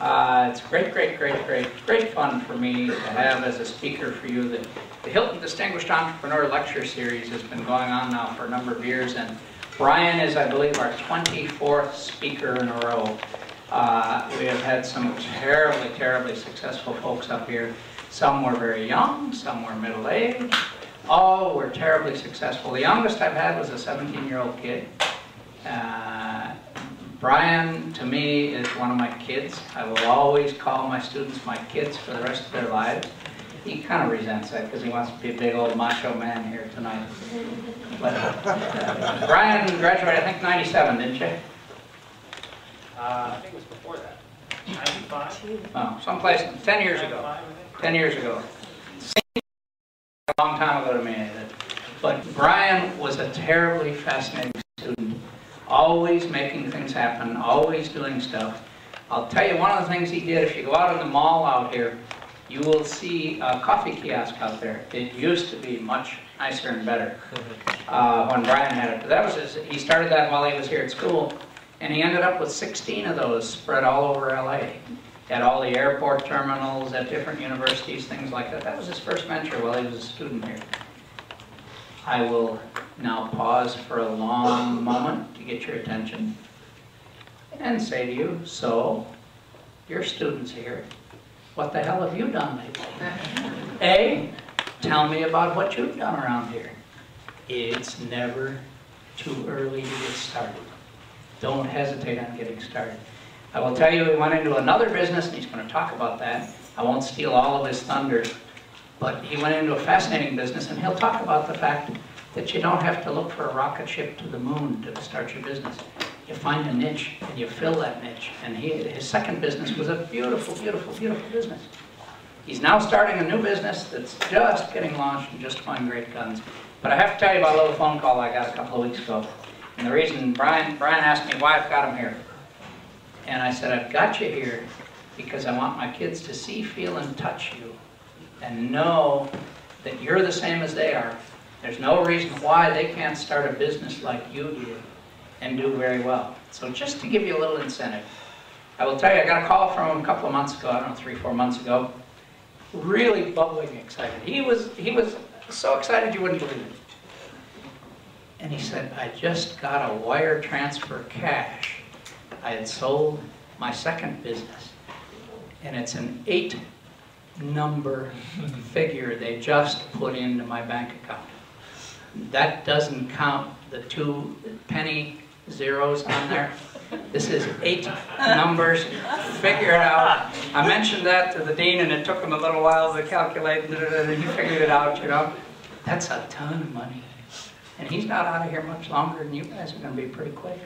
It's great fun for me to have as a speaker for you. The Hilton Distinguished Entrepreneur Lecture Series has been going on now for a number of years, and Bryan is, I believe, our 24th speaker in a row. We have had some terribly successful folks up here. Some were very young, some were middle-aged. All were terribly successful. The youngest I've had was a 17-year-old kid. Bryan, to me, is one of my kids. I will always call my students my kids for the rest of their lives. He kind of resents that because he wants to be a big old macho man here tonight. But Bryan graduated, I think, 97, didn't you? I think it was before that. 95? Oh, someplace 10 years ago. 10 years ago. Seems a long time ago to me. But Bryan was a terribly fascinating student. Always making things happen, always doing stuff. I'll tell you one of the things he did, if you go out in the mall out here, you will see a coffee kiosk out there. It used to be much nicer and better when Bryan had it. But that was he started that while he was here at school, and he ended up with 16 of those spread all over LA. At all the airport terminals, at different universities, things like that. That was his first venture while he was a student here. I will now pause for a long moment to get your attention and say to you, so, you're students here. What the hell have you done lately? A, tell me about what you've done around here. It's never too early to get started. Don't hesitate on getting started. I will tell you, he went into another business, and he's going to talk about that. I won't steal all of his thunder. But he went into a fascinating business, and he'll talk about the fact that you don't have to look for a rocket ship to the moon to start your business. You find a niche, and you fill that niche. And his second business was a beautiful business. He's now starting a new business that's just getting launched and just going great guns. But I have to tell you about a little phone call I got a couple of weeks ago. And the reason Bryan asked me why I've got him here. And I said, I've got you here because I want my kids to see, feel, and touch you. And know that you're the same as they are. There's no reason why they can't start a business like you did and do very well. So just to give you a little incentive, I will tell you, I got a call from him a couple of months ago, I don't know, 3-4 months ago, really bubbling excited. He was so excited you wouldn't believe it. And he said, I just got a wire transfer cash. I had sold my second business, and it's an 8-number figure they just put into my bank account. That doesn't count the 2 penny zeros on there. This is 8 numbers. Figure it out. I mentioned that to the dean, and it took him a little while to calculate, and he figured it out, you know. That's a ton of money. And he's not out of here much longer, and you guys are going to be pretty quick.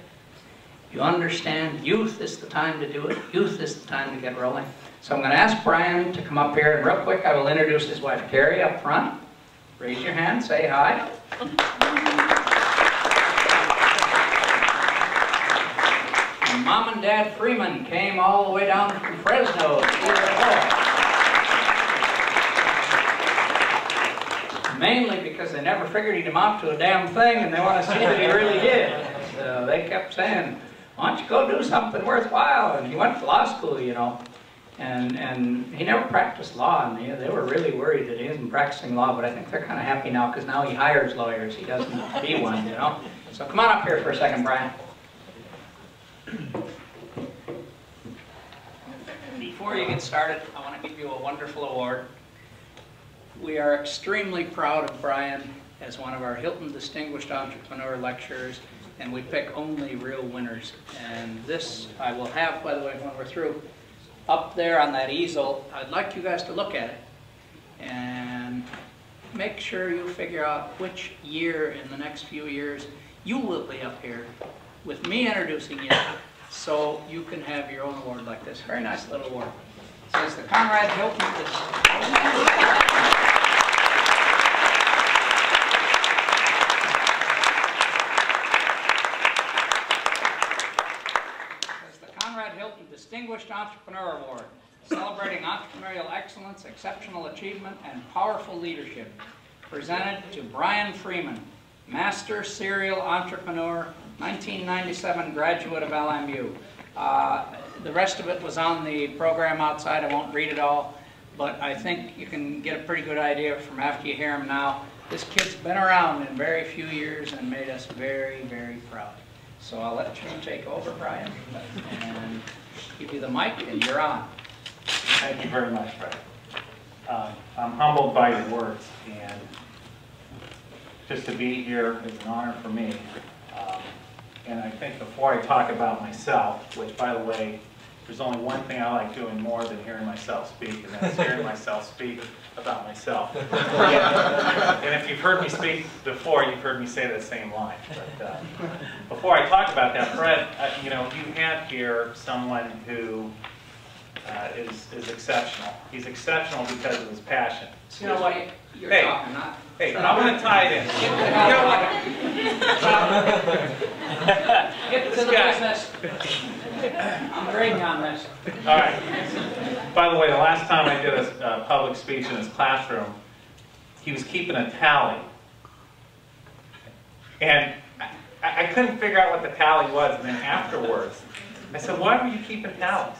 You understand, youth is the time to do it. Youth is the time to get rolling. So I'm going to ask Bryan to come up here, and real quick I will introduce his wife, Carrie, up front. Raise your hand, say hi. And Mom and Dad Freeman came all the way down from Fresno. Mainly because they never figured he'd amount to a damn thing, and they want to see that he really did. So they kept saying, why don't you go do something worthwhile? And he went to law school, you know. And he never practiced law, and they were really worried that he isn't practicing law, but I think they're kind of happy now because now he hires lawyers. He doesn't be one, you know. So come on up here for a second, Bryan. Before you get started, I want to give you a wonderful award. We are extremely proud of Bryan as one of our Hilton Distinguished Entrepreneur Lecturers, and we pick only real winners. And this I will have, by the way, when we're through, up there on that easel. I'd like you guys to look at it and make sure you figure out which year in the next few years you will be up here with me introducing you so you can have your own award like this. Very nice little award. It says the Conrad Hilton. Distinguished Entrepreneur Award, celebrating entrepreneurial excellence, exceptional achievement, and powerful leadership. Presented to Bryan Freeman, Master Serial Entrepreneur, 1997 graduate of LMU. the rest of it was on the program outside. I won't read it all, but I think you can get a pretty good idea from after you hear him now. This kid's been around in very few years and made us very, very proud. So I'll let you take over, Bryan, and give you the mic, and you're on. Thank you very much, Fred. I'm humbled by your words, and just to be here is an honor for me. And I think before I talk about myself, which, by the way, there's only one thing I like doing more than hearing myself speak, and that's hearing myself speak about myself. And if you've heard me speak before, you've heard me say that same line. But before I talk about that, Fred, you know, you have here someone who is exceptional. He's exceptional because of his passion. You know what? You're talking, not... Hey, I want to tie it in. Get to the business. I'm grading on this. All right. By the way, the last time I did a public speech in his classroom, he was keeping a tally. And I couldn't figure out what the tally was. And then afterwards, I said, why were you keeping tallies?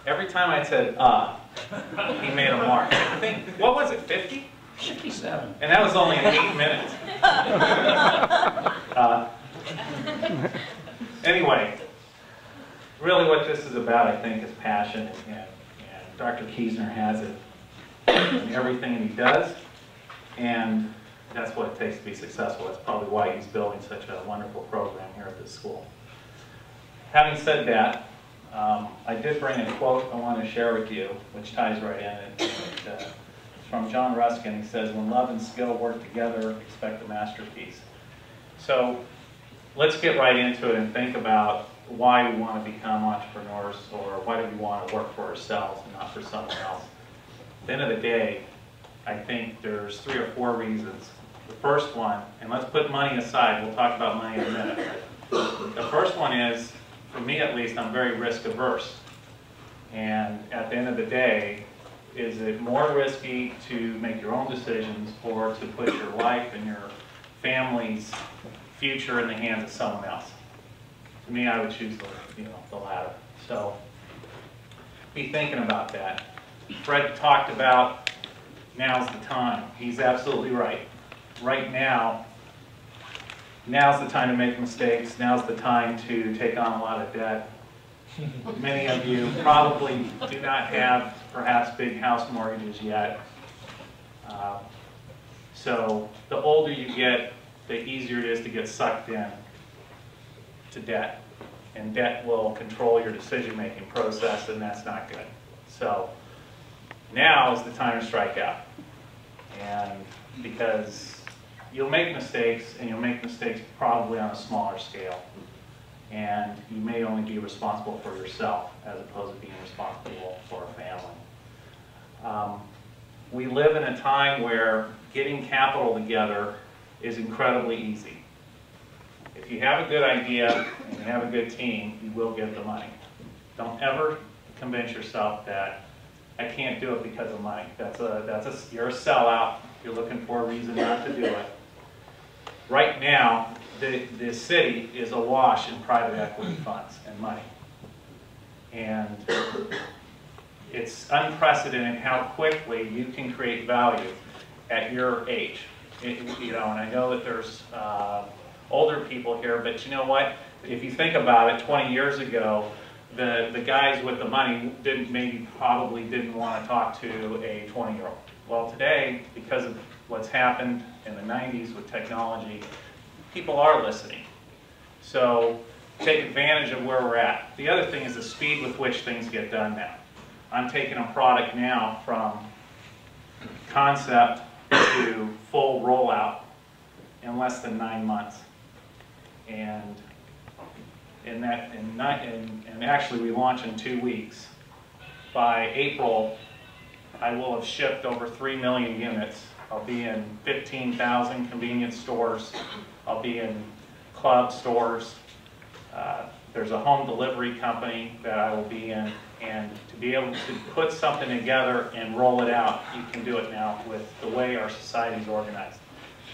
Every time I said, he made a mark. I think, what was it, 50? 57. And that was only in 8 minutes. Anyway, really what this is about, I think, is passion. And Dr. Kiesner has it in everything he does. And that's what it takes to be successful. That's probably why he's building such a wonderful program here at this school. Having said that, I did bring a quote I want to share with you, which ties right in. It's from John Ruskin. He says, when love and skill work together, expect a masterpiece. So let's get right into it and think about why we want to become entrepreneurs, or why do we want to work for ourselves and not for someone else. At the end of the day, I think there's 3 or 4 reasons. The first one, and let's put money aside, we'll talk about money in a minute. The first one is, for me at least, I'm very risk averse. And at the end of the day, is it more risky to make your own decisions or to put your life and your family's future in the hands of someone else? To me, I would choose the latter. So be thinking about that. Fred talked about now's the time. He's absolutely right. Right now, now's the time to make mistakes. Now's the time to take on a lot of debt. Many of you probably do not have perhaps big house mortgages yet. So the older you get, the easier it is to get sucked in to debt. And debt will control your decision-making process, and that's not good. So now is the time to strike out. And because you'll make mistakes, and you'll make mistakes probably on a smaller scale. And you may only be responsible for yourself as opposed to being responsible for a family. We live in a time where getting capital together is incredibly easy. If you have a good idea and you have a good team, you will get the money. Don't ever convince yourself that I can't do it because of money. You're a sellout. You're looking for a reason not to do it. Right now, the city is awash in private equity funds and money. And it's unprecedented how quickly you can create value at your age. And I know that there's older people here, but you know what? If you think about it, 20 years ago, the guys with the money probably didn't want to talk to a 20-year-old. Well, today, because of what's happened in the 90s with technology, people are listening. So take advantage of where we're at. The other thing is the speed with which things get done now. I'm taking a product now from concept to full rollout in less than 9 months. And actually we launch in 2 weeks. By April, I will have shipped over 3 million units. I'll be in 15,000 convenience stores. I'll be in club stores. There's a home delivery company that I will be in. And to be able to put something together and roll it out, you can do it now with the way our society is organized.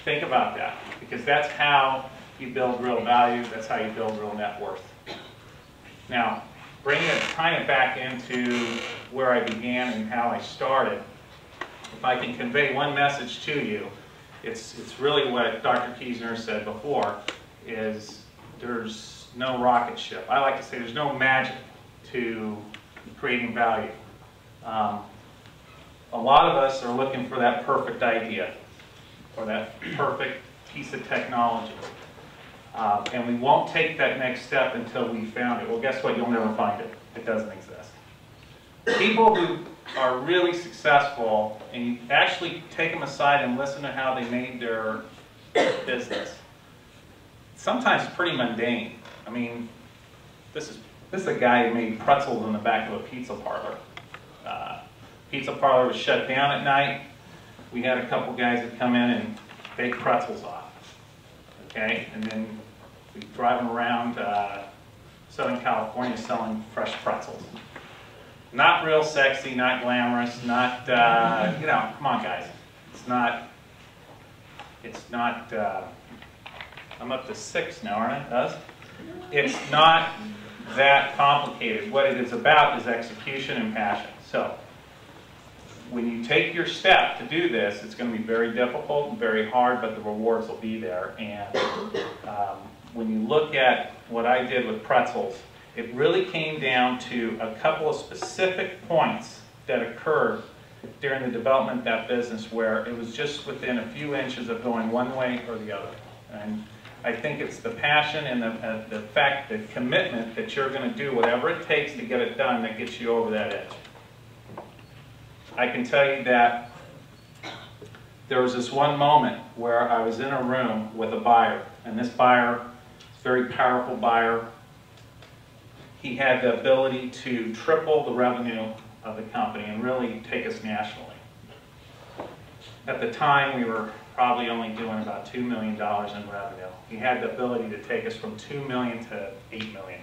Think about that, because that's how you build real value. That's how you build real net worth. Now, tying it back into where I began and how I started, if I can convey one message to you, it's really what Dr. Kiesner said before, is there's no rocket ship. I like to say there's no magic to creating value. A lot of us are looking for that perfect idea or that perfect piece of technology. And we won't take that next step until we found it. Well, guess what? You'll never find it. It doesn't exist. People who are really successful, and you actually take them aside and listen to how they made their business, sometimes it's pretty mundane. I mean, this is a guy who made pretzels in the back of a pizza parlor. Pizza parlor was shut down at night. We had a couple guys that come in and bake pretzels off. Okay, and then we drive them around Southern California selling fresh pretzels. Not real sexy, not glamorous, not, you know, come on guys. It's not, I'm up to 6 now, aren't I? Does? It's not that complicated. What it is about is execution and passion. So, when you take your step to do this, it's going to be very difficult and very hard, but the rewards will be there. And when you look at what I did with pretzels, it really came down to a couple of specific points that occurred during the development of that business where it was just within a few inches of going one way or the other. And I think it's the passion and the fact, the commitment that you're going to do whatever it takes to get it done that gets you over that edge. I can tell you that there was this one moment where I was in a room with a buyer, and this buyer, very powerful buyer, he had the ability to triple the revenue of the company and really take us nationally. At the time, we were probably only doing about $2 million in revenue. He had the ability to take us from $2 million to $8 million.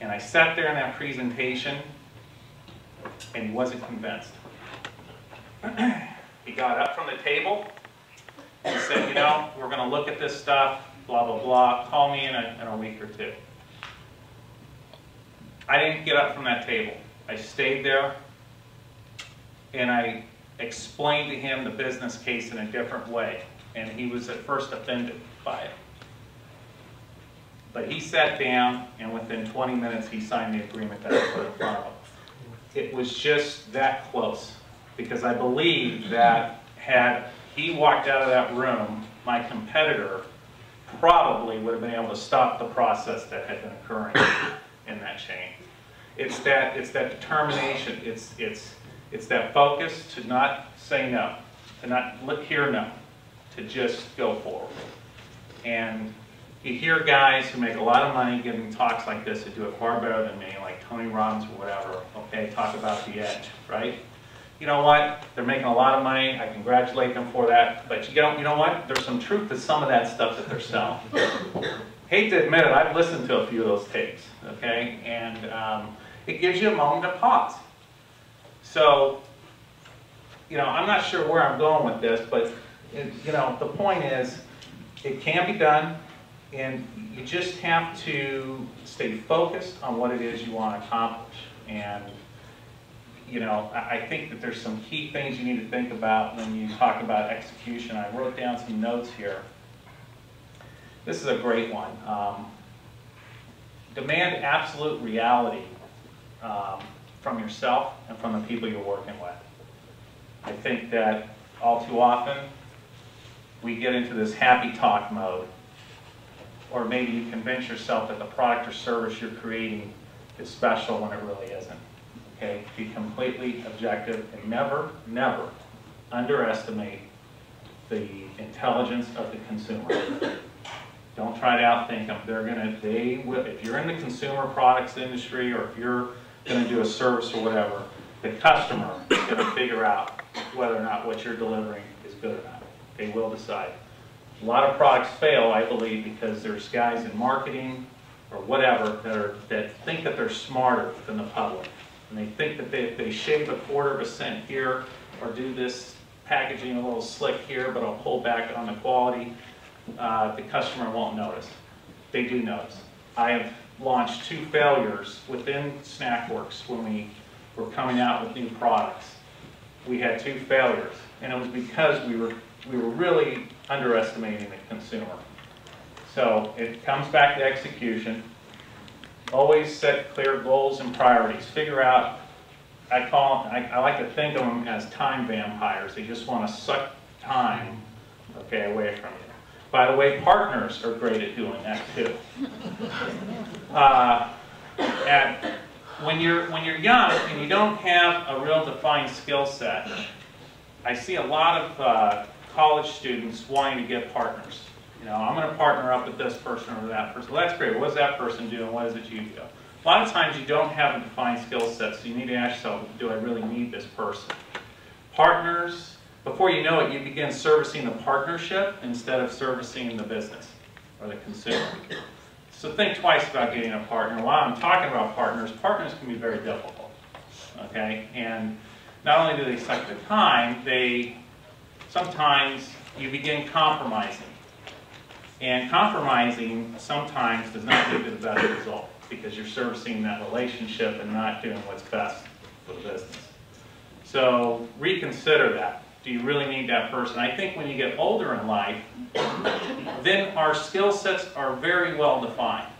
And I sat there in that presentation, and he wasn't convinced. He got up from the table and said, you know, we're going to look at this stuff, blah, blah, blah. Call me in a week or two. I didn't get up from that table. I stayed there, and I explained to him the business case in a different way. And he was at first offended by it. But he sat down, and within 20 minutes, he signed the agreement that I put in front of him. It was just that close, because I believe that had he walked out of that room, my competitor probably would have been able to stop the process that had been occurring in that chain. It's that determination. It's that focus to not say no, to not hear no, to just go forward. And you hear guys who make a lot of money giving talks like this who do it far better than me, like Tony Robbins or whatever, okay, talk about the edge, right? You know what? They're making a lot of money. I congratulate them for that. But you know what? There's some truth to some of that stuff that they're selling. Hate to admit it, I've listened to a few of those tapes, okay? And it gives you a moment to pause. So, you know, I'm not sure where I'm going with this, but, you know, the point is, it can be done. And you just have to stay focused on what it is you want to accomplish. And, you know, I think that there's some key things you need to think about when you talk about execution. I wrote down some notes here. This is a great one. Demand absolute reality from yourself and from the people you're working with. I think that all too often we get into this happy talk mode. Or maybe you convince yourself that the product or service you're creating is special when it really isn't. Okay? Be completely objective and never, never underestimate the intelligence of the consumer. Don't try to outthink them. They will, if you're in the consumer products industry or if you're going to do a service or whatever, the customer is going to figure out whether or not what you're delivering is good or not. They will decide. A lot of products fail, I believe, because there's guys in marketing or whatever that think that they're smarter than the public. And they think that if they shave a quarter of a cent here or do this packaging a little slick here, but I'll pull back on the quality, the customer won't notice. They do notice. I have launched 2 failures within Snackworks when we were coming out with new products. We had 2 failures, and it was because we were really underestimating the consumer. So it comes back to execution. Always set clear goals and priorities. Figure out, I like to think of them as time vampires. They just want to suck time, okay, away from you. By the way, partners are great at doing that too. When you're young and you don't have a real defined skill set, I see a lot of college students wanting to get partners. You know, I'm going to partner up with this person or that person. Well, that's great. What does that person do and what is it you do? A lot of times you don't have a defined skill set, so you need to ask yourself, do I really need this person? Partners, before you know it, you begin servicing the partnership instead of servicing the business or the consumer. So think twice about getting a partner. While I'm talking about partners, partners can be very difficult, okay? And not only do they suck the time, sometimes you begin compromising. And compromising sometimes does not give you the best result because you're servicing that relationship and not doing what's best for the business. So reconsider that. Do you really need that person? I think when you get older in life, then our skill sets are very well defined.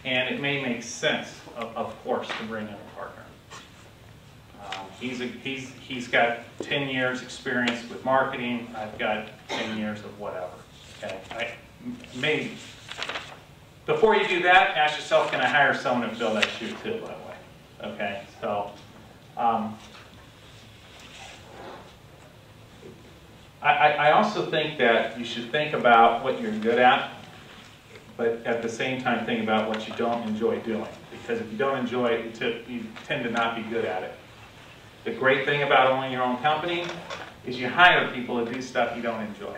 And it may make sense, of course, to bring in a partner. He's got 10 years experience with marketing. I've got 10 years of whatever. Okay? Maybe. Before you do that, ask yourself, can I hire someone to fill that shoe too, by the way? Okay? So, I also think that you should think about what you're good at, but at the same time think about what you don't enjoy doing. Because if you don't enjoy it, you tend to not be good at it. The great thing about owning your own company is you hire people to do stuff you don't enjoy.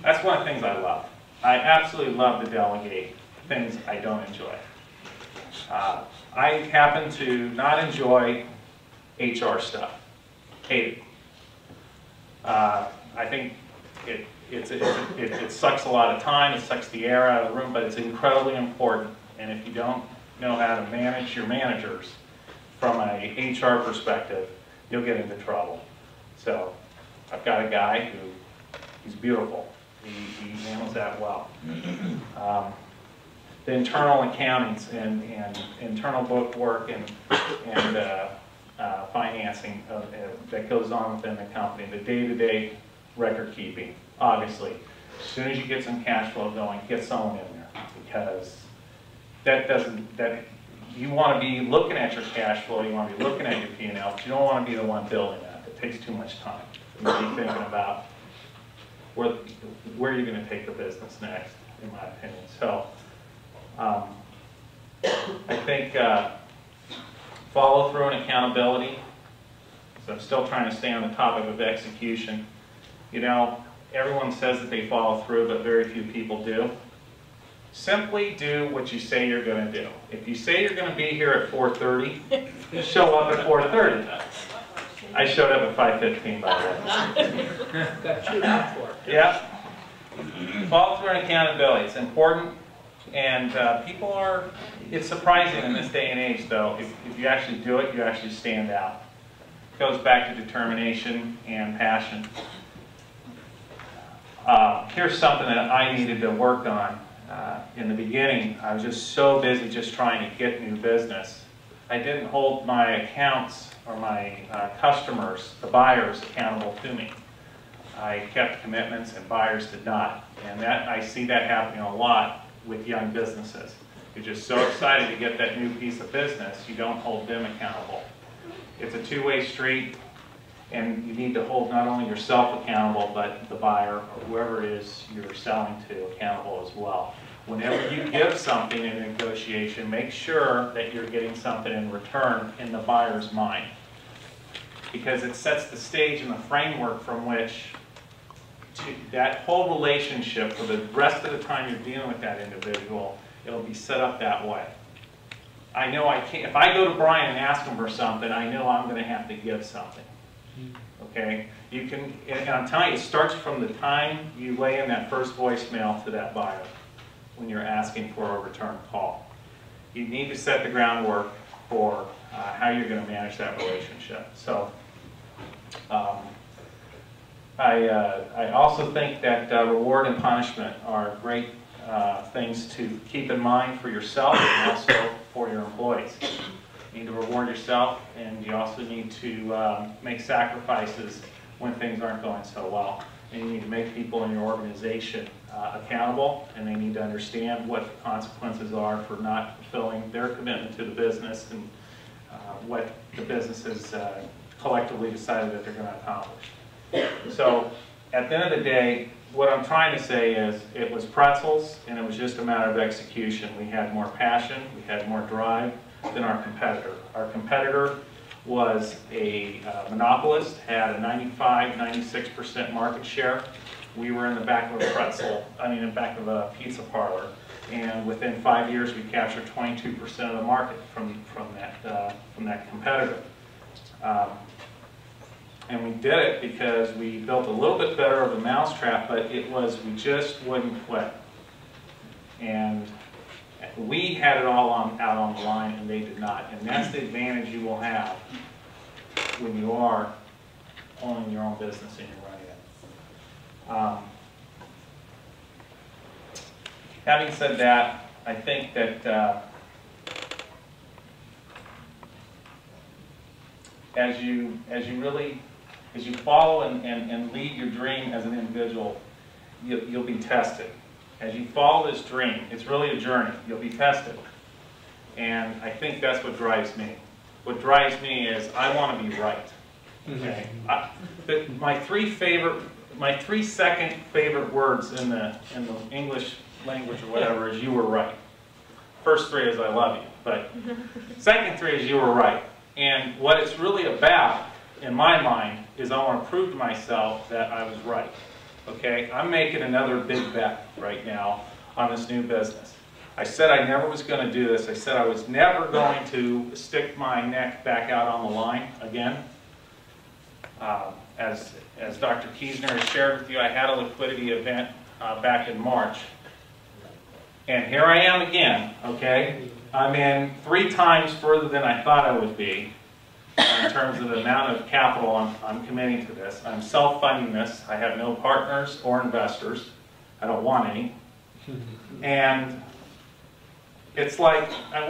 That's one of the things I love. I absolutely love to delegate things I don't enjoy. I happen to not enjoy HR stuff. Hate it. I think it sucks a lot of time, it sucks the air out of the room, but it's incredibly important. And if you don't know how to manage your managers from a HR perspective, you'll get into trouble. So I've got a guy who, he's beautiful. He handles that well. The internal accountings and internal book work and financing that goes on within the company, the day-to-day record keeping, obviously. As soon as you get some cash flow going, get someone in there, because you want to be looking at your cash flow, you want to be looking at your P&L, but you don't want to be the one building that. It takes too much time. You need to be thinking about where you're going to take the business next, in my opinion. So I think follow through and accountability. So I'm still trying to stay on the topic of execution. You know, everyone says that they follow through, but very few people do. Simply do what you say you're going to do. If you say you're going to be here at 4:30, show up at 4:30. I showed up at 5:15, by the way. Got you out for it. Yeah. Follow through and accountability. It's important. And people are, it's surprising in this day and age, though, if you actually do it, you actually stand out. It goes back to determination and passion. Here's something that I needed to work on. In the beginning, I was just so busy just trying to get new business. I didn't hold my accounts or my customers, the buyers, accountable to me. I kept commitments and buyers did not. And I see that happening a lot with young businesses. You're just so excited to get that new piece of business, you don't hold them accountable. It's a two-way street, and you need to hold not only yourself accountable, but the buyer or whoever it is you're selling to accountable as well. Whenever you give something in a negotiation, make sure that you're getting something in return in the buyer's mind, because it sets the stage and the framework from which that whole relationship for the rest of the time you're dealing with that individual, it'll be set up that way. I know I can't, if I go to Bryan and ask him for something, I know I'm going to have to give something. Okay? You can, and I'm telling you, it starts from the time you lay in that first voicemail to that buyer. when you're asking for a return call. You need to set the groundwork for how you're going to manage that relationship. So I also think that reward and punishment are great things to keep in mind for yourself and also for your employees. You need to reward yourself, and you also need to make sacrifices when things aren't going so well. And you need to make people in your organization accountable, and they need to understand what the consequences are for not fulfilling their commitment to the business and what the business has collectively decided that they're going to accomplish. So at the end of the day, what I'm trying to say is it was pretzels, and it was just a matter of execution. We had more passion, we had more drive than our competitor. Our competitor was a monopolist, had a 95–96% market share. We were in the back of in the back of a pizza parlor, and within 5 years we captured 22% of the market from that competitor. And we did it because we built a little bit better of a mousetrap, but we just wouldn't quit. And we had it all out on the line, and they did not. And that's the advantage you will have when you are owning your own business and you're running it. Having said that, I think that as you follow and lead your dream as an individual, you'll be tested. As you follow this dream, it's really a journey. You'll be tested. And I think that's what drives me. What drives me is I want to be right. Okay. My three second favorite words in the English language or whatever is "you were right." First three is "I love you," but second three is "you were right." And what it's really about, in my mind, is I want to prove to myself that I was right. Okay, I'm making another big bet right now on this new business. I said I never was going to do this. I said I was never going to stick my neck back out on the line again. As Dr. Kiesner has shared with you, I had a liquidity event back in March. And here I am again, okay? I'm in 3 times further than I thought I would be in terms of the amount of capital I'm committing to this. I'm self-funding this. I have no partners or investors. I don't want any. And it's like, I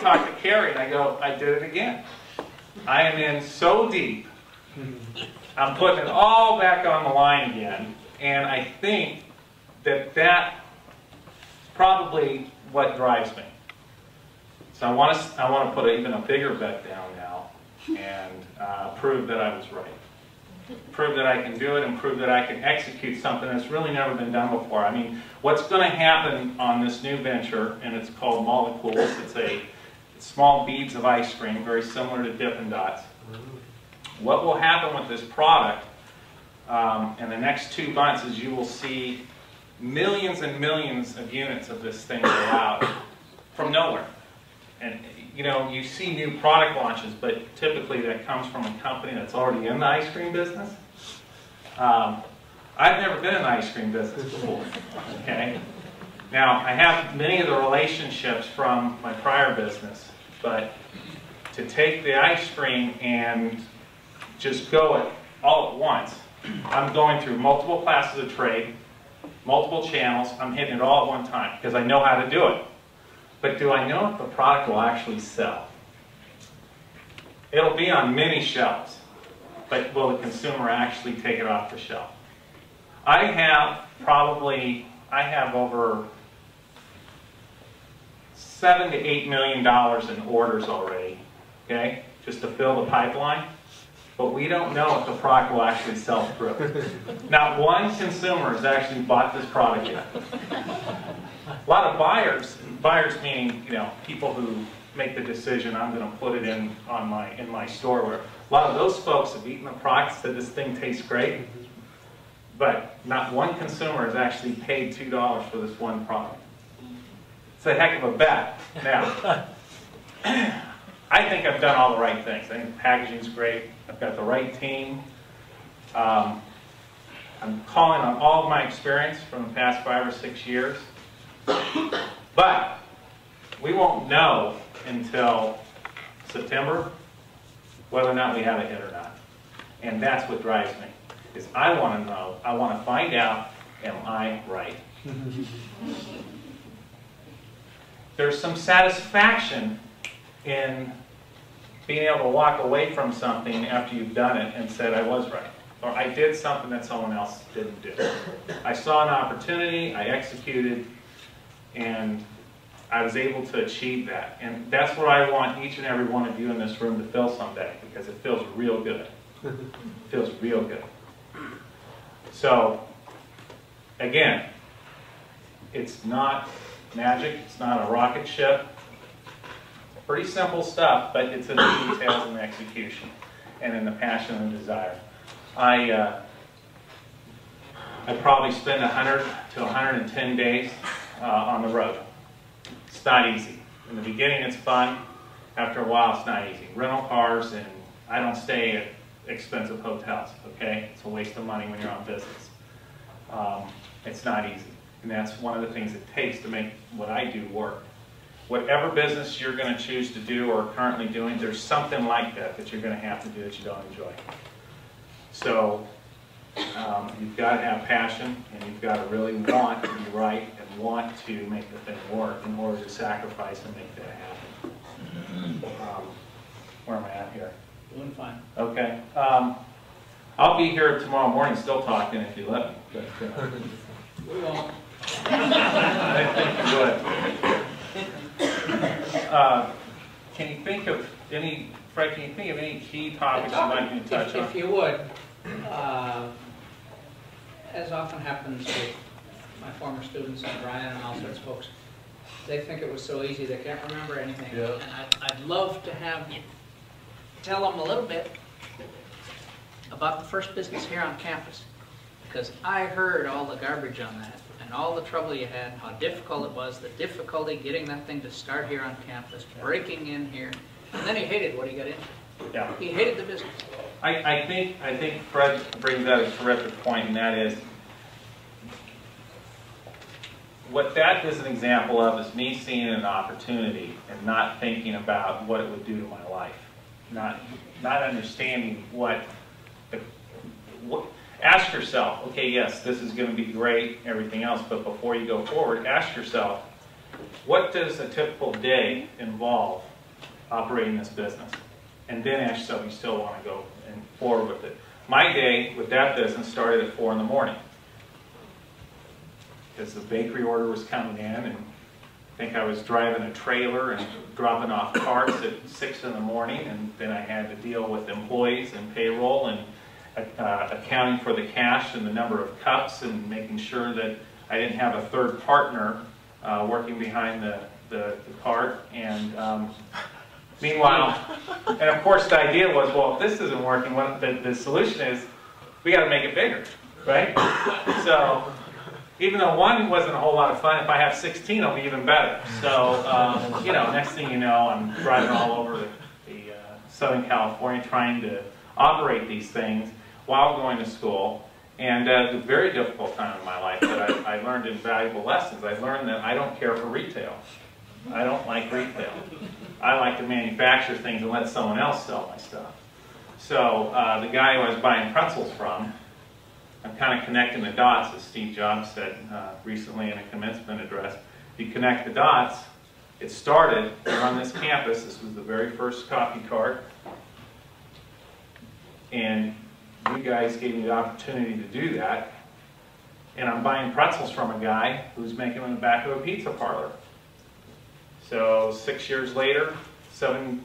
talk to Carrie and I go, I did it again. I am in so deep. I'm putting it all back on the line again. And I think that that's probably what drives me. So I want to put even a bigger bet down now and prove that I was right. Prove that I can do it and prove that I can execute something that's really never been done before. I mean, what's going to happen on this new venture, and it's called Molecules, it's small beads of ice cream, very similar to Dippin' Dots. What will happen with this product in the next 2 months is you will see millions and millions of units of this thing go out from nowhere. And you see new product launches, but typically that comes from a company that's already in the ice cream business. I've never been in the ice cream business before, okay? Now, I have many of the relationships from my prior business, but to take the ice cream and just go it all at once, I'm going through multiple classes of trade, multiple channels, I'm hitting it all at one time, because I know how to do it. But do I know if the product will actually sell? It'll be on many shelves, but will the consumer actually take it off the shelf? I have over $7 to $8 million in orders already, okay, just to fill the pipeline. But we don't know if the product will actually sell through. Not one consumer has actually bought this product yet. A lot of buyers meaning people who make the decision, I'm going to put it in my store. Where a lot of those folks have eaten the product, said this thing tastes great, but not one consumer has actually paid $2 for this one product. It's a heck of a bet. Now, I think I've done all the right things. I think the packaging's great. I've got the right team. I'm calling on all of my experience from the past 5 or 6 years. But we won't know until September whether or not we have a hit or not. And that's what drives me, is I want to know, I want to find out, am I right? There's some satisfaction in being able to walk away from something after you've done it and said, I was right. Or I did something that someone else didn't do. I saw an opportunity, I executed, and I was able to achieve that. And that's what I want each and every one of you in this room to feel someday, because it feels real good. It feels real good. So, again, it's not magic, it's not a rocket ship. Pretty simple stuff, but it's in the details and the execution and in the passion and desire. I probably spend 100 to 110 days on the road. It's not easy. In the beginning it's fun. After a while it's not easy. Rental cars, and I don't stay at expensive hotels, okay? It's a waste of money when you're on business. It's not easy. And that's one of the things it takes to make what I do work. Whatever business you're going to choose to do or are currently doing, there's something like that that you're going to have to do that you don't enjoy. So you've got to have passion, and you've got to really want to be right and want to make the thing work in order to sacrifice and make that happen. Where am I at here? Doing fine. Okay. I'll be here tomorrow morning still talking if you let me. But, We won't. I think you would. Can you think of any, Fred, can you think of any key topics you'd like me to touch on? If you would, as often happens with my former students and Bryan and all sorts of folks, they think it was so easy they can't remember anything. Yeah. And I'd love to have you tell them a little bit about the first business here on campus, because I heard all the garbage on that and all the trouble you had, how difficult it was, the difficulty getting that thing to start here on campus, breaking in here, and then he hated what he got into. Yeah. He hated the business. I think Fred brings out a terrific point, and that is, what that is an example of is me seeing an opportunity and not thinking about what it would do to my life. Not understanding what ask yourself, okay, yes, this is going to be great, everything else, but before you go forward, ask yourself, what does a typical day involve operating this business? And then ask yourself, you still want to go and forward with it. My day with that business started at 4 in the morning, because the bakery order was coming in, and I think I was driving a trailer and dropping off carts at 6 in the morning, and then I had to deal with employees and payroll and accounting for the cash and the number of cups and making sure that I didn't have a third partner working behind the cart. And meanwhile, and of course the idea was, well, if this isn't working, the solution is we got to make it bigger, right? So even though one wasn't a whole lot of fun, if I have 16, it'll be even better. So you know, next thing you know, I'm driving all over the Southern California trying to operate these things while going to school, and a very difficult time in my life, but I learned invaluable lessons. I learned that I don't care for retail. I don't like retail. I like to manufacture things and let someone else sell my stuff. So the guy who I was buying pretzels from, I'm kind of connecting the dots, as Steve Jobs said recently in a commencement address. You connect the dots. It started on this campus. This was the very first coffee cart. And you guys gave me the opportunity to do that. And I'm buying pretzels from a guy who's making them in the back of a pizza parlor. So 6 years later, seven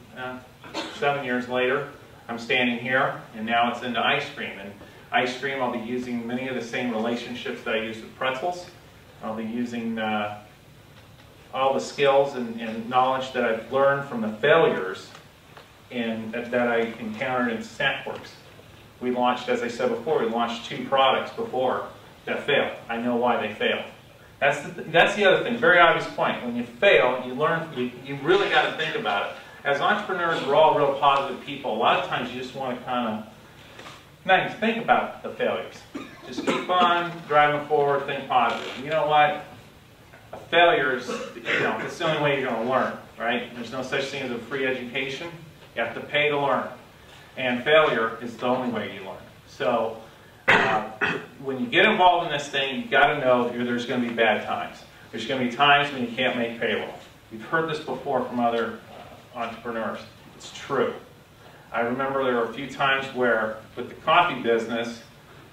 years later, I'm standing here, and now it's into ice cream. And ice cream, I'll be using many of the same relationships that I used with pretzels. I'll be using all the skills and knowledge that I've learned from the failures that I encountered in Snackworks. We launched, as I said before, we launched 2 products before that failed. I know why they failed. That's the other thing, very obvious point. When you fail, you learn, you really got to think about it. As entrepreneurs, we're all real positive people. A lot of times you just want to kind of not even think about the failures. Just keep on driving forward, think positive. You know what? A failure is, it's the only way you're going to learn, right? There's no such thing as a free education. You have to pay to learn. And failure is the only way you learn. So when you get involved in this thing, you've got to know that there's going to be bad times. There's going to be times when you can't make payroll. We've heard this before from other entrepreneurs. It's true. I remember there were a few times where, with the coffee business,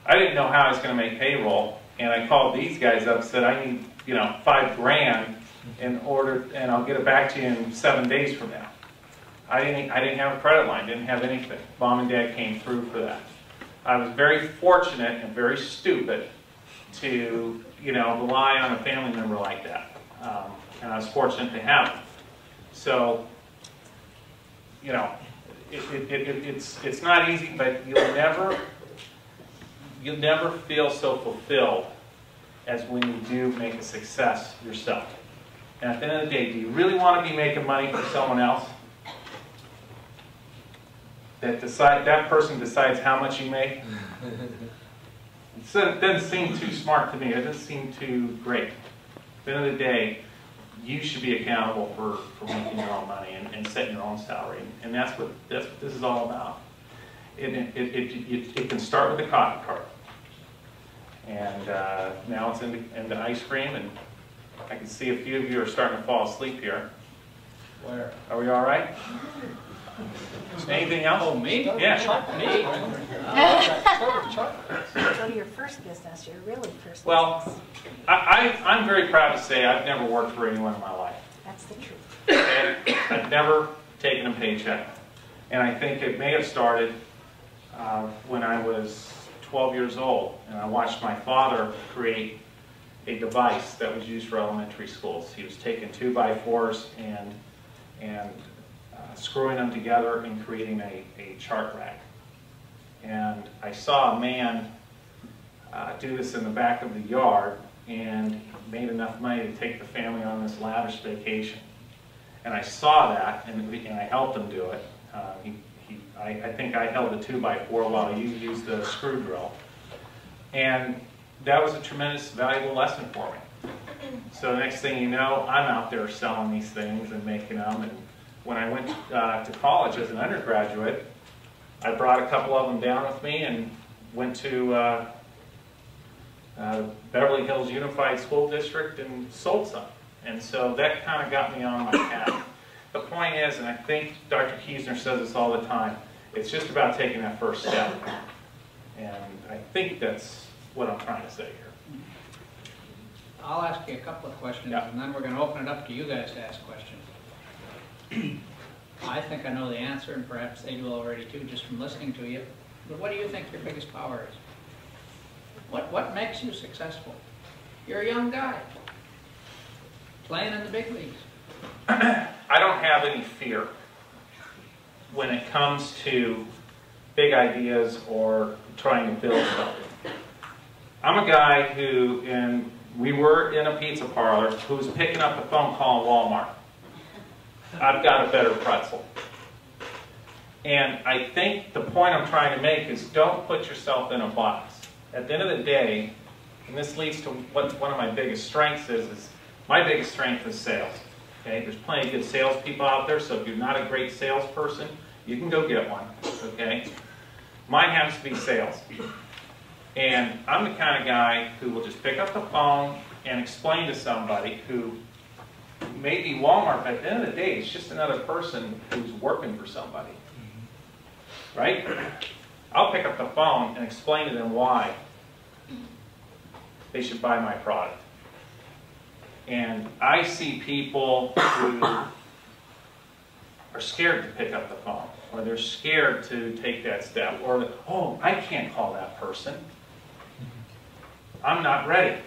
I didn't know how I was going to make payroll, and I called these guys up and said, I need, $5 grand in order, and I'll get it back to you in 7 days from now. I didn't have a credit line, didn't have anything. Mom and Dad came through for that. I was very fortunate and very stupid to, rely on a family member like that. And I was fortunate to have them. So, it's not easy, but you'll never feel so fulfilled as when you do make a success yourself. And at the end of the day, do you really want to be making money for someone else? That person decides how much you make? It doesn't seem too smart to me. It doesn't seem too great. At the end of the day, you should be accountable for making your own money and setting your own salary. And that's what this is all about. It can start with a coffee cart. And now it's into ice cream, and I can see a few of you are starting to fall asleep here. Where? Are we all right? Anything else? Oh, me? Yeah. Me? Go to your first business, your really first Well, business. I'm very proud to say I've never worked for anyone in my life. That's the truth. And I've never taken a paycheck. And I think it may have started when I was 12 years old, and I watched my father create a device that was used for elementary schools. He was taking 2x4s and screwing them together and creating a chart rack. And I saw a man do this in the back of the yard, and made enough money to take the family on this lavish vacation. And I saw that, and I helped him do it. I think I held the 2x4 while he used the screw drill. And that was a tremendous, valuable lesson for me. So the next thing you know, I'm out there selling these things and making them. And when I went to college as an undergraduate, I brought a couple of them down with me and went to Beverly Hills Unified School District and sold some. And so that kind of got me on my path. The point is, and I think Dr. Kiesner says this all the time, it's just about taking that first step. And I think that's what I'm trying to say here. I'll ask you a couple of questions, Yeah. and then we're going to open it up to you guys to ask questions. I think I know the answer, and perhaps they do already too, just from listening to you. But what do you think your biggest power is? What makes you successful? You're a young guy, playing in the big leagues. I don't have any fear when it comes to big ideas or trying to build something. I'm a guy who, we were in a pizza parlor, who was picking up the phone calling Walmart. I've got a better pretzel. And I think the point I'm trying to make is don't put yourself in a box. At the end of the day, and this leads to what one of my biggest strengths is my biggest strength is sales. Okay? There's plenty of good salespeople out there, so if you're not a great salesperson, you can go get one. Okay? Mine happens to be sales. And I'm the kind of guy who will just pick up the phone and explain to somebody who may be Walmart, but at the end of the day, it's just another person who's working for somebody. Right? I'll pick up the phone and explain to them why they should buy my product. And I see people who are scared to pick up the phone, or they're scared to take that step, or, oh, I can't call that person. I'm not ready.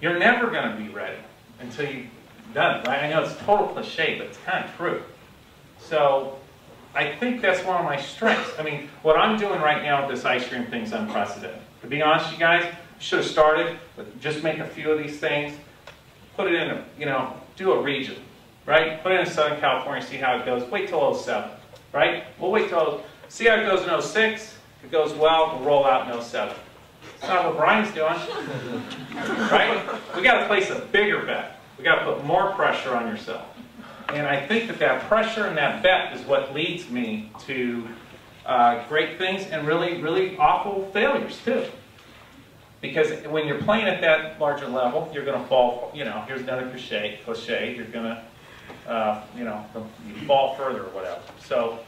You're never going to be ready until you've done it, right? I know it's total cliche, but it's kind of true. So I think that's one of my strengths. I mean, what I'm doing right now with this ice cream thing is unprecedented. To be honest, you guys, should have started with just make a few of these things, put it in a, do a region, right? Put it in Southern California, see how it goes. Wait till 07, right? We'll wait till, see how it goes in 06. If it goes well, we'll roll out in 07. That's not what Brian's doing, right? We got to place a bigger bet. We got to put more pressure on yourself. And I think that that pressure and that bet is what leads me to great things and really, really awful failures too. Because when you're playing at that larger level, you're going to fall, you know, here's another cliche, you're going to, you know, you fall further or whatever. So,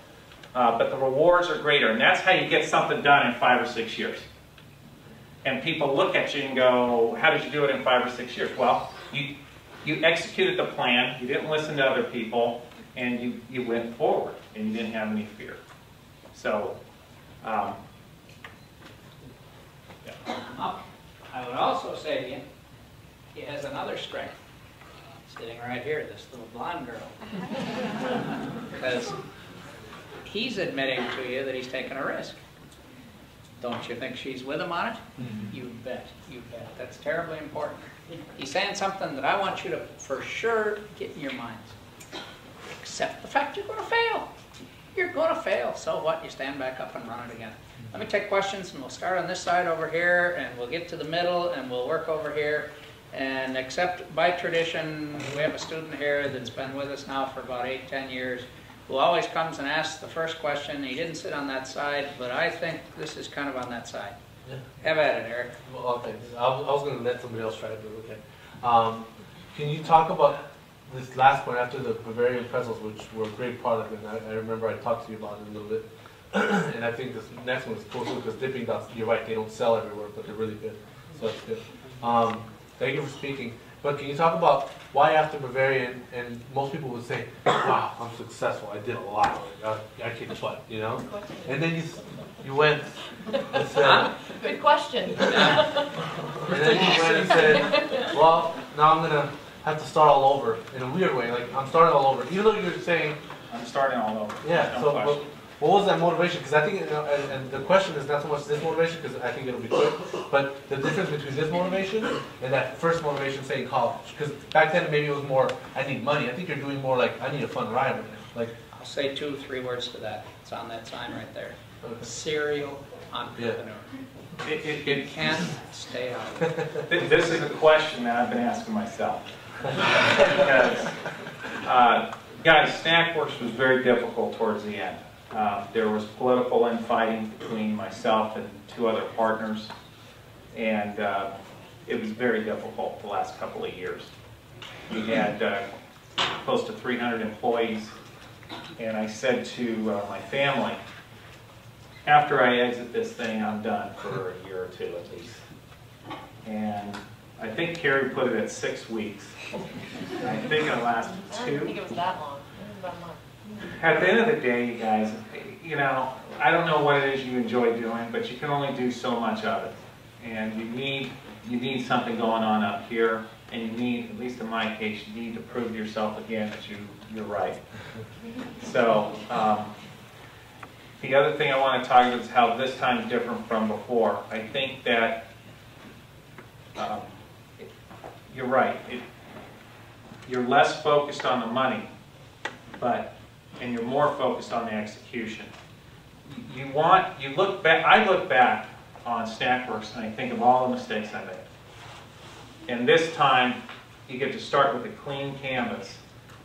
but the rewards are greater, and that's how you get something done in 5 or 6 years. And people look at you and go, how did you do it in 5 or 6 years? Well, you executed the plan, you didn't listen to other people, and you went forward, and you didn't have any fear. So, yeah. I would also say to you, he has another strength, sitting right here, this little blonde girl. Because he's admitting to you that he's taking a risk. Don't you think she's with him on it? Mm-hmm. You bet, you bet. That's terribly important. He's saying something that I want you to for sure get in your minds. Accept the fact you're going to fail. You're going to fail. So what? You stand back up and run it again. Let me take questions, and we'll start on this side over here, and we'll get to the middle, and we'll work over here. And except by tradition, we have a student here that's been with us now for about 8, 10 years, who always comes and asks the first question. He didn't sit on that side, but I think this is kind of on that side. Yeah. Have at it, Eric. Well, okay. I was going to let somebody else try it, but okay. Can you talk about this last point after the Bavarian pretzels, which were a great product, and I remember I talked to you about it a little bit. And I think this next one is cool too, because dipping dots, you're right, they don't sell everywhere, but they're really good. So that's good. Thank you for speaking. But can you talk about why after Bavarian, and most people would say, wow, I'm successful, I did a lot, I kicked butt, you know? And then you went and said... Good question. And then you went and said, well, now I'm going to have to start all over, in a weird way, like I'm starting all over. Even though you're saying... I'm starting all over. Yeah, no so what was that motivation? Because I think, you know, and the question is not so much this motivation, because I think it'll be quick, but the difference between this motivation and that first motivation, say, in college. Because back then, maybe it was more, I need money. I think you're doing more like, I need a fun ride right now. Like, I'll say 2, 3 words to that. It's on that sign right there. Okay. Serial entrepreneur. Yeah. It can't stay out. This is a question that I've been asking myself. Because, guys, Snackworks was very difficult towards the end. There was political infighting between myself and 2 other partners, and it was very difficult the last couple of years. We had close to 300 employees, and I said to my family, after I exit this thing, I'm done for a year or 2 at least. And I think Carrie put it at 6 weeks. I think it lasted 2. I didn't think it was that long. It was about a month. At the end of the day, you guys, you know, I don't know what it is you enjoy doing, but you can only do so much of it. And you need something going on up here, and you need, at least in my case, you need to prove to yourself again that you're right. So, the other thing I want to talk about is how this time is different from before. I think that you're right. You're less focused on the money, and you're more focused on the execution. You look back. I look back on Snackworks and I think of all the mistakes I made. And this time, you get to start with a clean canvas,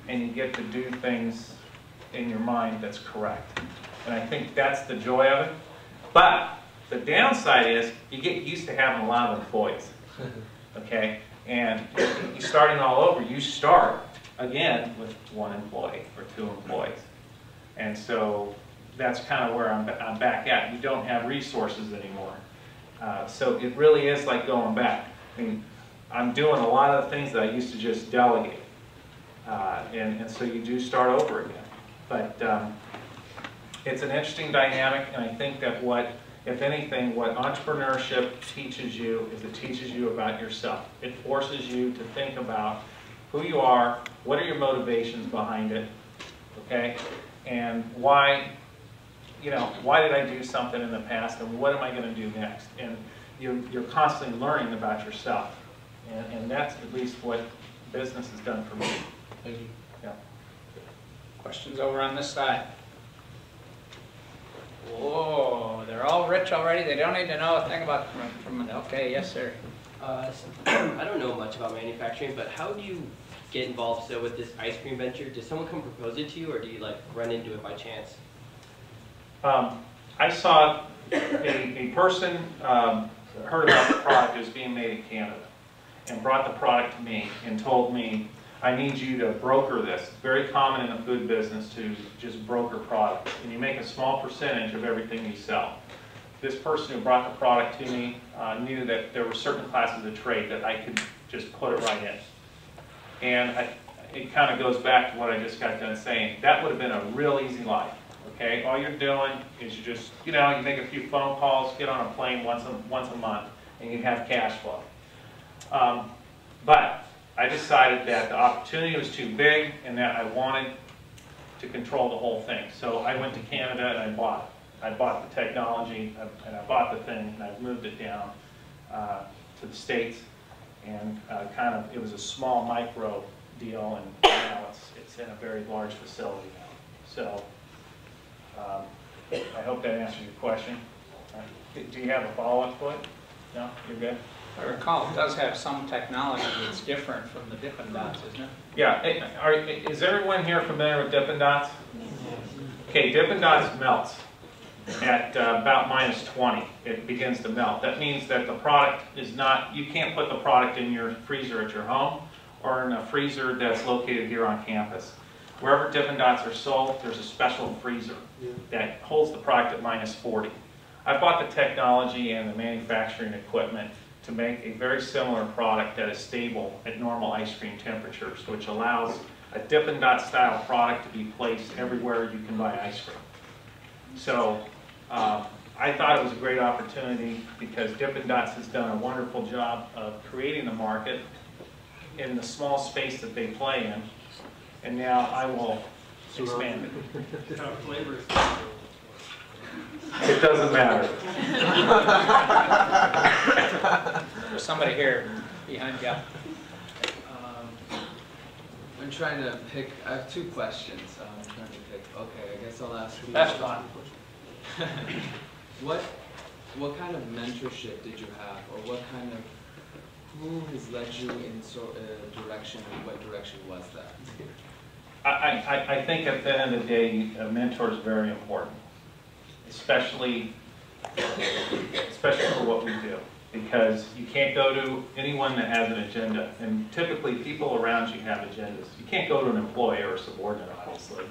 and you get to do things in your mind that's correct. And I think that's the joy of it. But the downside is you get used to having a lot of employees. Okay? And you're starting all over. You start, again, with 1 employee or 2 employees. And so that's kind of where I'm back at. You don't have resources anymore. So it really is like going back. I mean, I'm doing a lot of the things that I used to just delegate. And so you do start over again. But it's an interesting dynamic, and I think that if anything, what entrepreneurship teaches you is it teaches you about yourself. It forces you to think about who you are, what are your motivations behind it, okay? And why did I do something in the past, and what am I going to do next? And you're constantly learning about yourself. And that's at least what business has done for me. thank you. Yeah. Questions over on this side? Whoa, they're all rich already. They don't need to know a thing about okay, yes, sir. I don't know much about manufacturing, but how do you get involved so with this ice cream venture? Did someone come propose it to you, or do you like run into it by chance? I saw a person heard about the product that was being made in Canada and brought the product to me and told me, I need you to broker this. It's very common in the food business to just broker products, and you make a small percentage of everything you sell. This person who brought the product to me knew that there were certain classes of trade that I could just put it right in. And it kind of goes back to what I just got done saying. That would have been a real easy life. Okay, all you're doing is you just, you make a few phone calls, get on a plane once a month, and you have cash flow. But I decided that the opportunity was too big and that I wanted to control the whole thing. So I went to Canada and I bought it. I bought the technology and I bought the thing and I moved it down to the States, and it was a small micro deal, and now it's in a very large facility now. So I hope that answers your question. Do you have a follow-up to it? No? You're good? I recall it does have some technology that's different from the Dippin' Dots, isn't it? Yeah. Is everyone here familiar with Dippin' Dots? Okay, Dippin' Dots melts at about -20. It begins to melt. That means that the product is not, you can't put the product in your freezer at your home or in a freezer that's located here on campus. Wherever Dippin' Dots are sold, there's a special freezer that holds the product at -40. I bought the technology and the manufacturing equipment to make a very similar product that is stable at normal ice cream temperatures, which allows a Dippin' Dot style product to be placed everywhere you can buy ice cream. So I thought it was a great opportunity because Dippin' Dots has done a wonderful job of creating the market in the small space that they play in, and now I will expand it. It doesn't matter. There's somebody here behind you. I'm trying to pick, I have two questions. I'm trying to pick, okay, I guess I'll ask you. That's fine. What kind of mentorship did you have, or who has led you in direction, and what direction was that? I think at the end of the day, a mentor is very important, especially for what we do, because you can't go to anyone that has an agenda, and typically people around you have agendas. You can't go to an employee or a subordinate, obviously.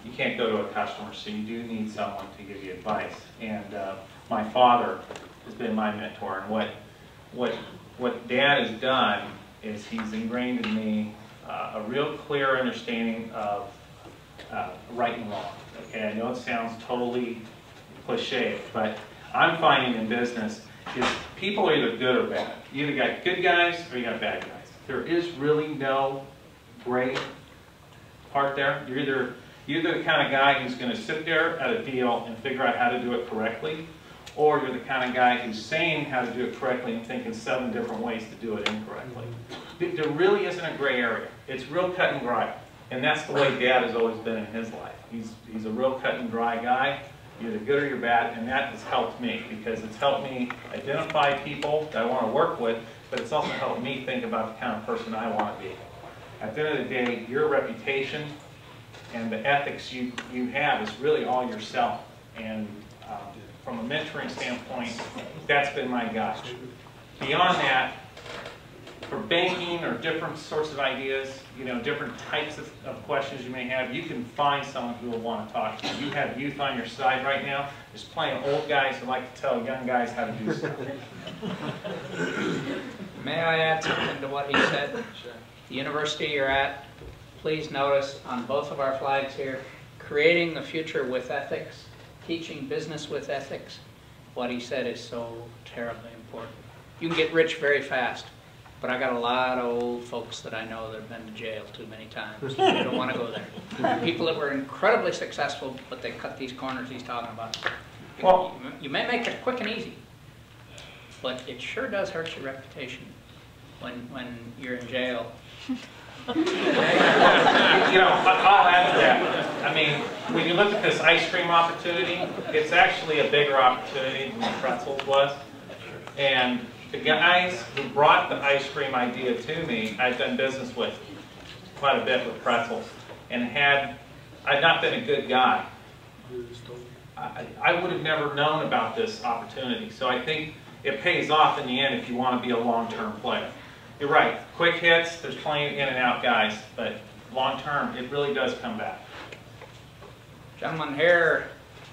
You can't go to a customer, so you do need someone to give you advice. And my father has been my mentor, and what Dad has done is he's ingrained in me a real clear understanding of right and wrong. Okay, I know it sounds totally cliche, but I'm finding in business is people are either good or bad. You either got good guys or you got bad guys. There is really no gray part there. You're either the kind of guy who's going to sit there at a deal and figure out how to do it correctly, or you're the kind of guy who's saying how to do it correctly and thinking 7 different ways to do it incorrectly. There really isn't a gray area. It's real cut and dry. And that's the way Dad has always been in his life. He's a real cut and dry guy. You're either good or you're bad, and that has helped me because it's helped me identify people that I want to work with, but it's also helped me think about the kind of person I want to be. At the end of the day, your reputation and the ethics you have is really all yourself. And from a mentoring standpoint, that's been my guide. Beyond that, for banking or different sorts of ideas, different types of questions you may have, you can find someone who will want to talk to you. You have youth on your side right now. There's plenty of old guys who like to tell young guys how to do stuff. May I add something to what he said? Sure. The university you're at, please notice on both of our flags here, creating the future with ethics, teaching business with ethics. What he said is so terribly important. You can get rich very fast, but I got a lot of old folks that I know that have been to jail too many times. They don't want to go there. People that were incredibly successful, but they cut these corners he's talking about. Well, you may make it quick and easy, but it sure does hurt your reputation when you're in jail. I'll add to that. I mean, when you look at this ice cream opportunity, it's actually a bigger opportunity than the pretzels was. And The guys who brought the ice cream idea to me, I've done business with quite a bit with pretzels, and I'd not been a good guy, I would have never known about this opportunity. So I think it pays off in the end if you want to be a long-term player. You're right, quick hits, there's plenty of in and out guys, but long-term, it really does come back. Gentleman here,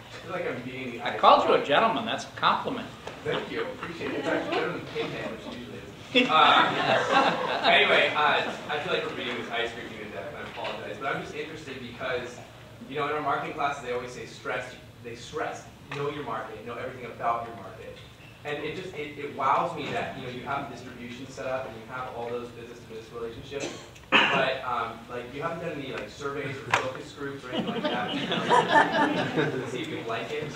I feel like I'm being the I called you a gentleman, that's a compliment. Thank you, appreciate it. It's actually better than caveman, which usually is. Anyway, I feel like we're beating this ice cream thing to death, and I apologize. But I'm just interested because, you know, in our marketing classes, they always say they stress, know your market, know everything about your market. And it wows me that, you know, you have distribution set up and you have all those business-to-business relationships, but like you haven't done any like surveys or focus groups or anything like that to see if you like it.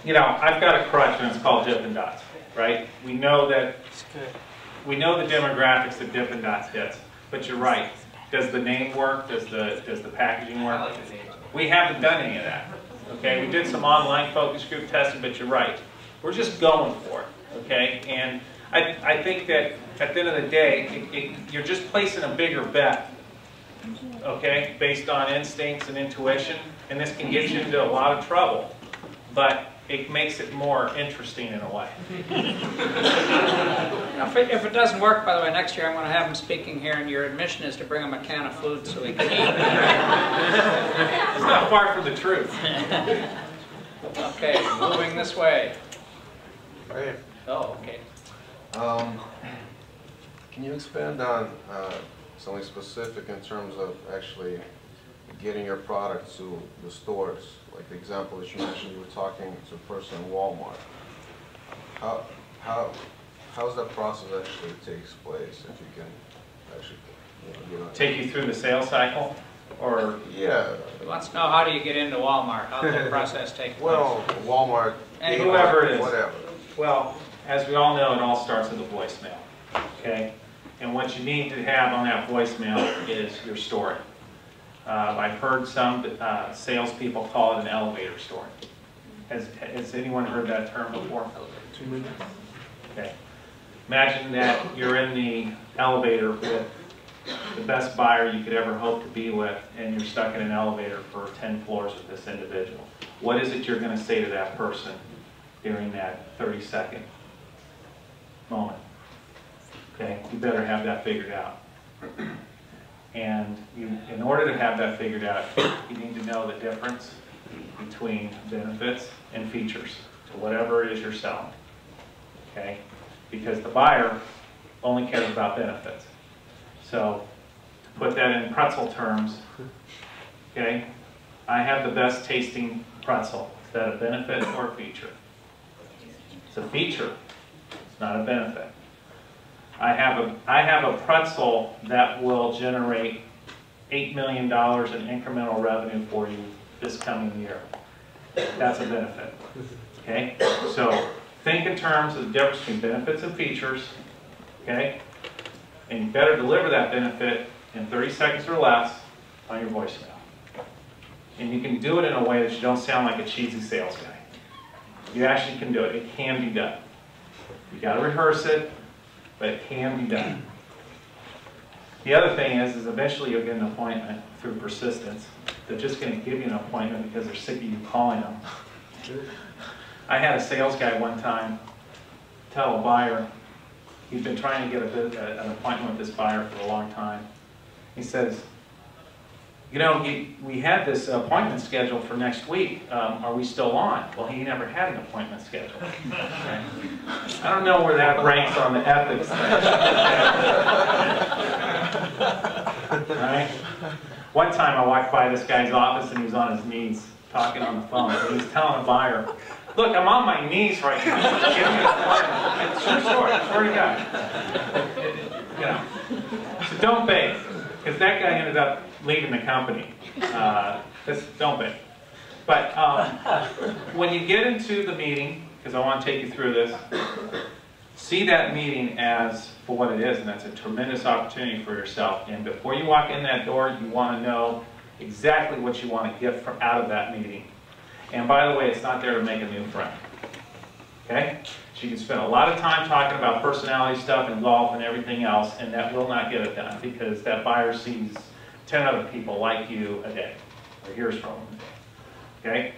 You know, I've got a crutch and it's called Dippin' Dots, right? We know the demographics that Dippin' Dots hits, but you're right. Does the name work? Does the packaging work? I like the name. We haven't done any of that. Okay, we did some online focus group testing, but you're right. We're just going for it. Okay, and I think that at the end of the day, you're just placing a bigger bet. Okay, based on instincts and intuition, and this can get you into a lot of trouble, but it makes it more interesting in a way. If it doesn't work, by the way, next year I'm going to have him speaking here, and your admission is to bring him a can of food so he can eat. It's not far from the truth. Okay, moving this way. Hey, Oh, okay. can you expand on something specific in terms of actually getting your product to the stores? Like the example that you mentioned, you were talking to a person in Walmart. How's that process actually takes place? If you can actually, you know, Take you through the sales cycle, or yeah. He wants to know, how do you get into Walmart? How does the process take place? Well, Walmart, And whoever it is. whatever. well, as we all know, it all starts with a voicemail. Okay, and what you need to have on that voicemail is your story. I've heard some salespeople call it an elevator story. Has anyone heard that term before? Okay. Imagine that you're in the elevator with the best buyer you could ever hope to be with, and you're stuck in an elevator for 10 floors with this individual. What is it you're going to say to that person during that 30-second moment? Okay, you better have that figured out. And in order to have that figured out, you need to know the difference between benefits and features to whatever it is you're selling. Okay? Because the buyer only cares about benefits. So, to put that in pretzel terms, okay, I have the best tasting pretzel. Is that a benefit or a feature? It's a feature. It's not a benefit. I have a pretzel that will generate $8 million in incremental revenue for you this coming year. That's a benefit. Okay? So think in terms of the difference between benefits and features. Okay? And you better deliver that benefit in 30 seconds or less on your voicemail. And you can do it in a way that you don't sound like a cheesy sales guy. You actually can do it. It can be done. You got to rehearse it, but it can be done. The other thing is eventually you'll get an appointment through persistence. They're just going to give you an appointment because they're sick of you calling them. I had a sales guy one time tell a buyer, he'd been trying to get an appointment with this buyer for a long time. He says, you know, we had this appointment scheduled for next week. Are we still on? Well, he never had an appointment scheduled. Right? I don't know where that ranks on the ethics thing. Right? One time I walked by this guy's office and he was on his knees talking on the phone. And he was telling a buyer, look, I'm on my knees right now. Give me an appointment. It's true story. Swear to God. You know. So don't beg. Because that guy ended up leaving the company. Don't beg. But when you get into the meeting, because I want to take you through this, see that meeting as for what it is, and that's a tremendous opportunity for yourself. And before you walk in that door, you want to know exactly what you want to get out of that meeting. And by the way, it's not there to make a new friend. Okay? She can spend a lot of time talking about personality stuff and golf and everything else, and that will not get it done because that buyer sees 10 other people like you a day, or hears from them a day. Okay?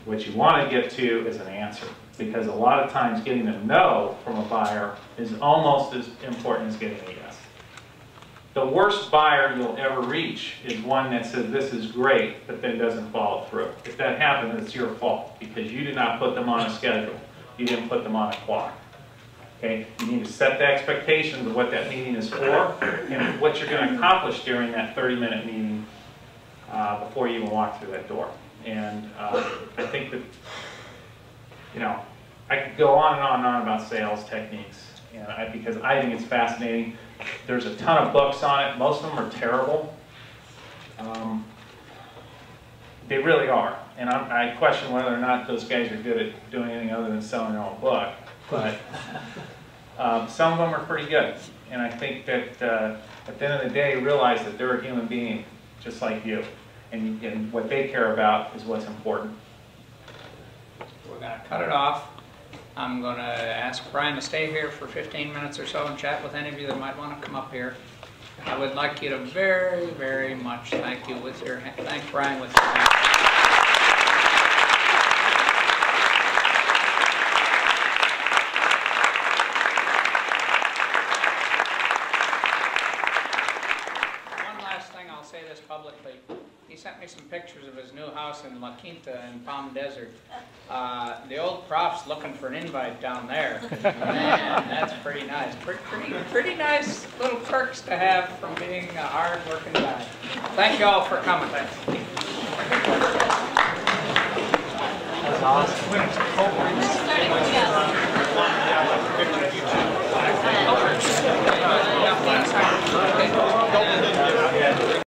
What you want to get to is an answer, because a lot of times getting a no from a buyer is almost as important as getting a yes. The worst buyer you'll ever reach is one that says this is great, but then doesn't follow through. If that happens, it's your fault, because you did not put them on a schedule. You didn't put them on a clock. Okay? You need to set the expectations of what that meeting is for and what you're going to accomplish during that 30-minute meeting before you even walk through that door. And I think that, you know, I could go on and on and on about sales techniques, because I think it's fascinating. There's a ton of books on it. Most of them are terrible. They really are. And I question whether or not those guys are good at doing anything other than selling their own book. But some of them are pretty good. And I think that at the end of the day, realize that they're a human being just like you. And what they care about is what's important. We're going to cut it off. I'm going to ask Bryan to stay here for 15 minutes or so and chat with any of you that might want to come up here. I would like you to very, very much thank Bryan with your hand. One last thing, I'll say this publicly. He sent me some pictures of his new house in La Quinta in Palm Desert. The old prof's looking for an invite down there. Man, that's pretty nice. Pretty nice little perks to have from being a hard-working guy. Thank you all for coming. That's awesome. Starting, yeah.